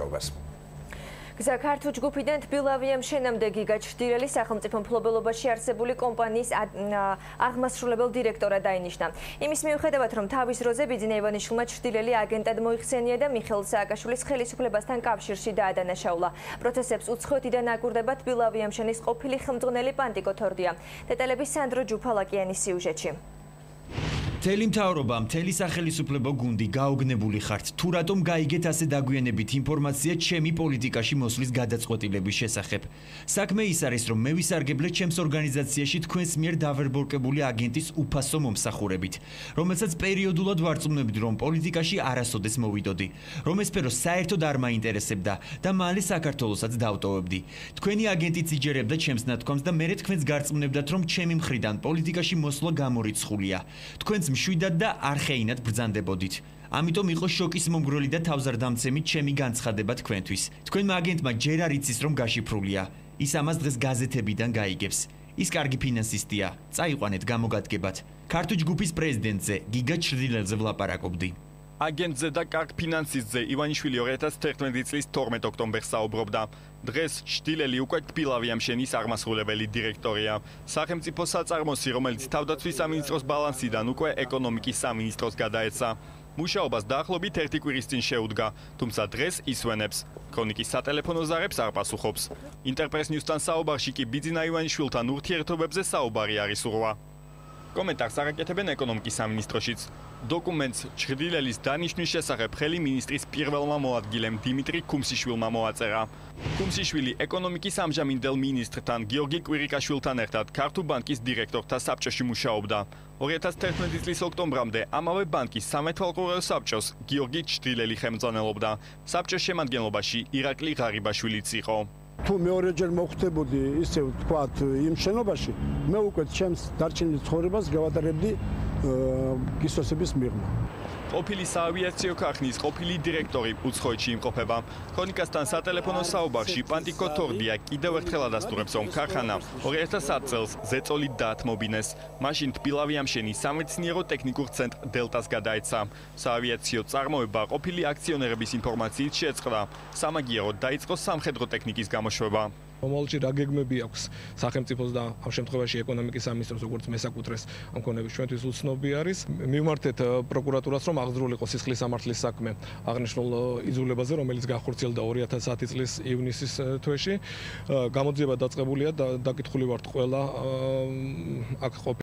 მოსახლეობას. ქართულ ჯგუფიდან თბილავიამ შენამდეგი გაჩრდილელი სახელმწიფო მფლობელობაში არსებული კომპანიის აღმასრულებელ დირექტორად დაინიშნა. იმის მიუხედავად, რომ თავის დროზე ბიძინა ივანიშვილმა ჩრდილელი აგენტად მოიხსენია და მიხეილ სააკაშვილის ხელისუფლებასთან კავშირში დაადანაშაულა. პროცესებს უცხოეთიდან აკვირდება თბილავიამ შენის ყოფილი ხელმძღვანელი პანტიკო თორდია. დეტალები სანდრო ჯუფალაკიანის სიუჟეტში. მთელი მთავრობა, მთელი სახელისუფლებო გუნდი გაოგნებული ხართ. თუ რატომ გაიგეთ ასე დაგვიანებით ინფორმაცია ჩემი პოლიტიკაში მოსვლის გადაწყვეტილების შესახებ. საქმე ის არის, რომ მე ვისარგებლე ჩემს ორგანიზაციაში თქვენს მიერ დავერბორკებული აგენტის უფასო მომსახურებით, რომელსაც პერიოდულად ვარწმუნებდი, რომ პოლიტიკაში არასოდეს მოვიდოდი, რომ ეს სფერო საერთოდ არ მაინტერესებდა და მალე საქართველოსაც დავტოვებდი. თქვენი აგენტიც იჯერებდა ჩემს ნათქვამს და მერე თქვენს გარწმუნებდათ, რომ ჩემი მხრიდან პოლიტიკაში მოსვლა გამორიცხულია. თქვენს მშვიდად და არხეინად ბრძანდებოდით. ამიტომ იყო შოკის მომგვრელი და თავზარდამცემი ჩემი განცხადება თქვენთვის. თქვენმა აგენტმა ჯერ არ იცის, რომ გაშიფრულია. ის ამას დღეს გაზეთებიდან გაიგებს. ის კარგი ფინანსისტია. წაიყვანეთ გამოგადგებათ. ქართულ ჯგუფის პრეზიდენტზე, გიგა ჩრდილელზე ვლაპარაკობდი. აგენტზე და კარგ ფინანსისტზე ივანიშვილი 2011 წლის 12 ოქტომბერს საუბრობდა. დღეს ჩრდილელი უკვე თბილავიამ შენის აღმასრულებელი დირექტორია. სახელმწიფო საწარმოსი, რომელიც თავდაცვის სამინისტროს ბალანსიდან უკვე ეკონომიკის სამინისტროს გადაეცა. მუშაობას დაახლოებით 1 კვირის წინ შეუდგა, თუმცა დღეს ისვენებს. ქრონიკის სატელეფონო ზარებს არ პასუხობს. ინტერპრეს ნიუსთან საუბარში კი ბიძინა ივანიშვილთან ურთიერთობებზე საუბარი არ ისურვა. კომენტარს არაკეთებენ ეკონომიკის სამინისტროშიც. დოკუმენტს ჩრდილელის დანიშვნის შესახებ ხელი მინისტრის პირველმა მოადგილემ დიმიტრი ქუმსიშვილმა მოაწერა. ქუმსიშვილი ეკონომიკის ამჟამინდელ მინისტრთან გიორგი კვირიკაშვილთან ერთად ქართულ ბანკის დირექტორთა საბჭოში მუშაობდა. 2011 წლის ოქტომბრამდე ამავე ბანკის სამეთვალყურეო საბჭოს გიორგი ჩრდილელი ხელმძღვანელობდა. საბჭოს შემადგენლობაში ირაკლი ღარიბაშვილიც იყო. თუ მეორეჯერ მოხვდებოდი ისე ვთქვათ იმ შენობაში, მე უკვე ჩემს დარჩენილ ცხოვრებას გავატარებდი გისოსების მიღმა. ყოფილი საავიაციო ქარხნის ყოფილი დირექტორი უცხოეთში იმყოფება. ქრონიკასთან სატელეფონო საუბარში პანტიკო თორდია კიდევ ერთხელ ადასტურებს, რომ ქარხანა 2010 წელს ზეწოლით დაათმობინეს. მაშინ თბილავიამ შენის სამეცნიერო ტექნიკურ ცენტრ დელტას გადაეცა. საავიაციო წარმოება ყოფილი აქციონერების ინფორმაციით შეწყდა. სამაგიეროდ დაიწყო სამხედრო ტექნიკის გამოშვება. მომავალში რა გეგმები აქვს სახელმწიფოს და ამ შემთხვევაში ეკონომიკის სამინისტროს როგორც მესაკუთრეს ამ ქონების ჩვენთვის უცნობი არის. მივმართეთ პროკურატურას, რომ აღძრულიყო სისხლის სამართლის საქმე აღნიშნულ იძულებაზე, რომელიც განხორციელდა 2010 წლის ივნისის თვეში. გამოძიება დაწყებულია და დაკითხული ვართ ყველა აქ